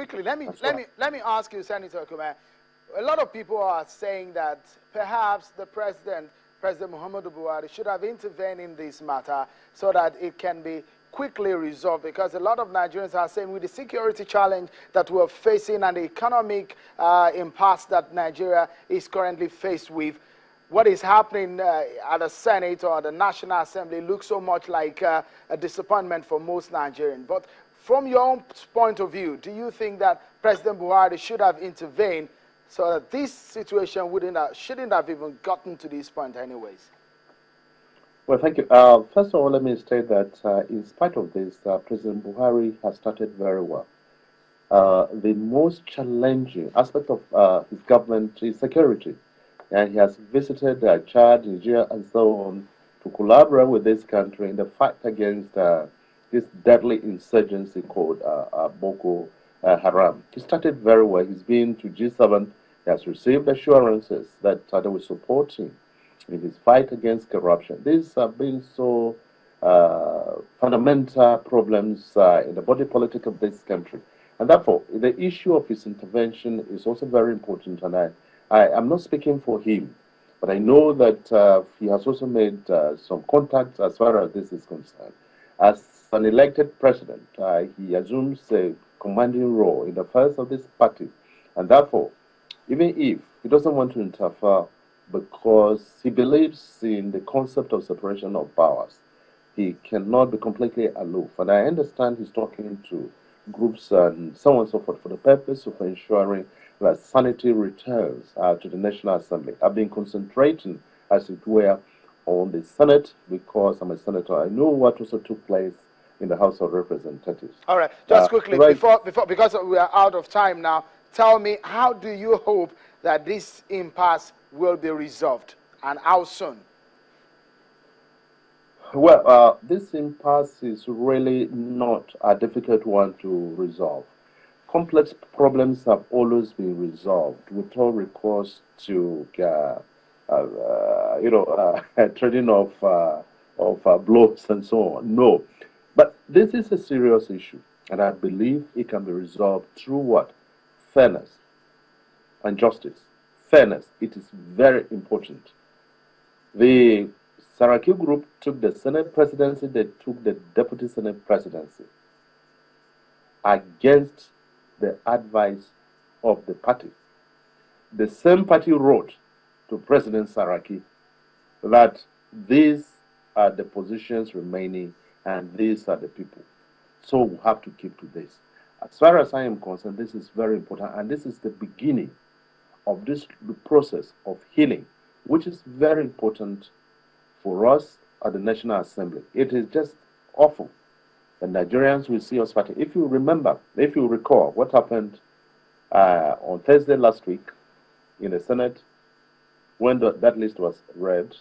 quickly, let me ask you, Senator Akume. A lot of people are saying that perhaps the President Muhammadu Buhari, should have intervened in this matter so that it can be quickly resolved, because a lot of Nigerians are saying with the security challenge that we're facing and the economic impasse that Nigeria is currently faced with, what is happening at the Senate or the National Assembly looks so much like a disappointment for most Nigerians. But from your own point of view, do you think that President Buhari should have intervened so that this situation shouldn't have even gotten to this point anyways? Well, thank you. First of all, let me state that in spite of this, President Buhari has started very well. The most challenging aspect of his government is security. And he has visited Chad, Niger, and so on to collaborate with this country in the fight against this deadly insurgency called Boko Haram. He started very well. He's been to G7. He has received assurances that they will support him in his fight against corruption. These have been so fundamental problems in the body politic of this country. And therefore, the issue of his intervention is also very important. And I'm not speaking for him, but I know that he has also made some contacts as far as this is concerned. As an elected president, he assumes a commanding role in the affairs of this party. And therefore, even if he doesn't want to interfere because he believes in the concept of separation of powers, he cannot be completely aloof. And I understand he's talking to groups and so on and so forth for the purpose of ensuring that sanity returns to the National Assembly. I've been concentrating, as it were, on the Senate because I'm a senator. I know what also took place in the House of Representatives. All right, just quickly, before, because we are out of time now, tell me, how do you hope that this impasse will be resolved, and how soon? Well, this impasse is really not a difficult one to resolve. Complex problems have always been resolved without recourse to, trading of blows and so on. No, but this is a serious issue, and I believe it can be resolved through what? Fairness and justice. Fairness, it is very important. The Saraki group took the Senate presidency, they took the Deputy Senate presidency against the advice of the party. The same party wrote to President Saraki that these are the positions remaining and these are the people. So we have to keep to this. As far as I am concerned, this is very important, and this is the beginning of the process of healing, which is very important for us at the National Assembly. It is just awful. The Nigerians will see us fighting. If you remember, if you recall what happened on Thursday last week in the Senate, when that list was read,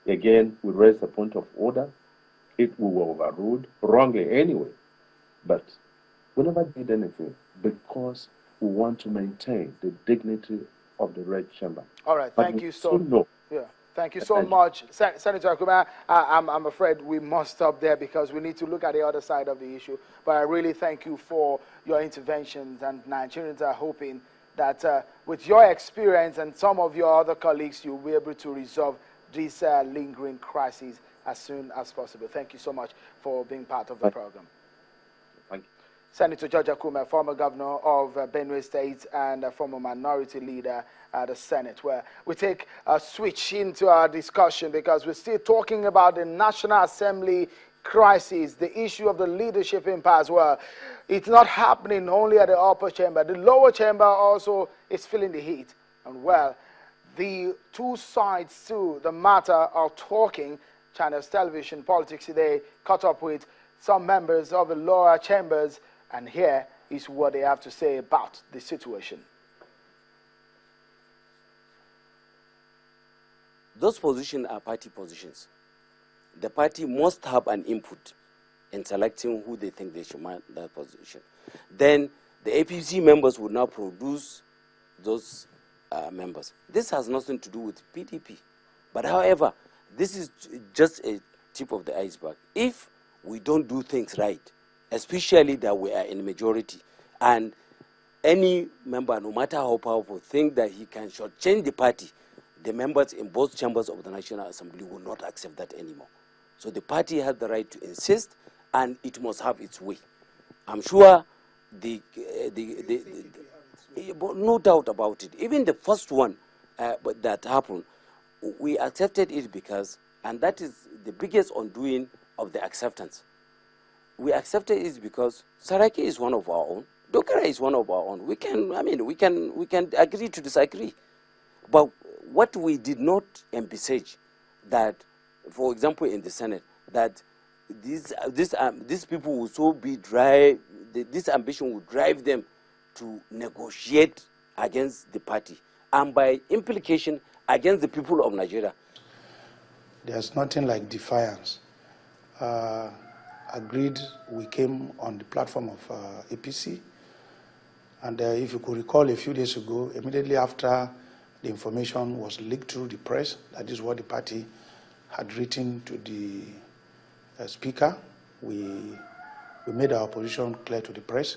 again, we raised a point of order. We were overruled, wrongly anyway. But we never did anything because we want to maintain the dignity of the Red Chamber. All right, thank you so much. Yeah. Thank you so much, Senator Akume. I'm afraid we must stop there because we need to look at the other side of the issue. But I really thank you for your interventions, and Nigerians are hoping that with your experience and some of your other colleagues, you'll be able to resolve this lingering crisis as soon as possible. Thank you so much for being part of the program. Thank you. Senator George Akume, former governor of Benue State and a former minority leader at the Senate, where we take a switch into our discussion because we're still talking about the National Assembly crisis, the issue of the leadership impasse. Well, it's not happening only at the upper chamber. The lower chamber also is feeling the heat. And well, the two sides to the matter are talking. Channels Television Politics Today caught up with some members of the lower chambers, and here is what they have to say about the situation. Those positions are party positions. The party must have an input in selecting who they think they should man that position. Then the APC members would now produce those members. This has nothing to do with PDP. But however, this is just a tip of the iceberg. If we don't do things right, especially that we are in majority, and any member, no matter how powerful, think that he can shortchange the party, the members in both chambers of the National Assembly will not accept that anymore. So the party has the right to insist, and it must have its way. I'm sure but no doubt about it. Even the first one that happened, we accepted it because, and that is the biggest undoing of the acceptance. We accepted it because Saraki is one of our own. Dokara is one of our own. We can agree to disagree. But what we did not envisage that, for example, in the Senate, that these people will so be dry, this ambition will drive them to negotiate against the party, and by implication, against the people of Nigeria. There's nothing like defiance. Agreed, we came on the platform of APC, and if you could recall a few days ago, immediately after the information was leaked through the press, that is what the party had written to the speaker, we made our position clear to the press,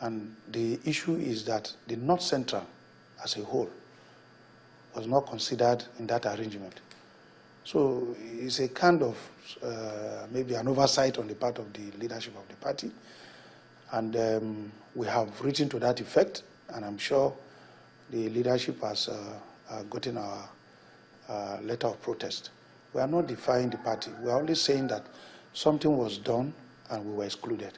and the issue is that the North Central as a whole was not considered in that arrangement. So it's a kind of maybe an oversight on the part of the leadership of the party, and we have written to that effect, and I'm sure the leadership has gotten our letter of protest. We are not defying the party. We are only saying that something was done and we were excluded.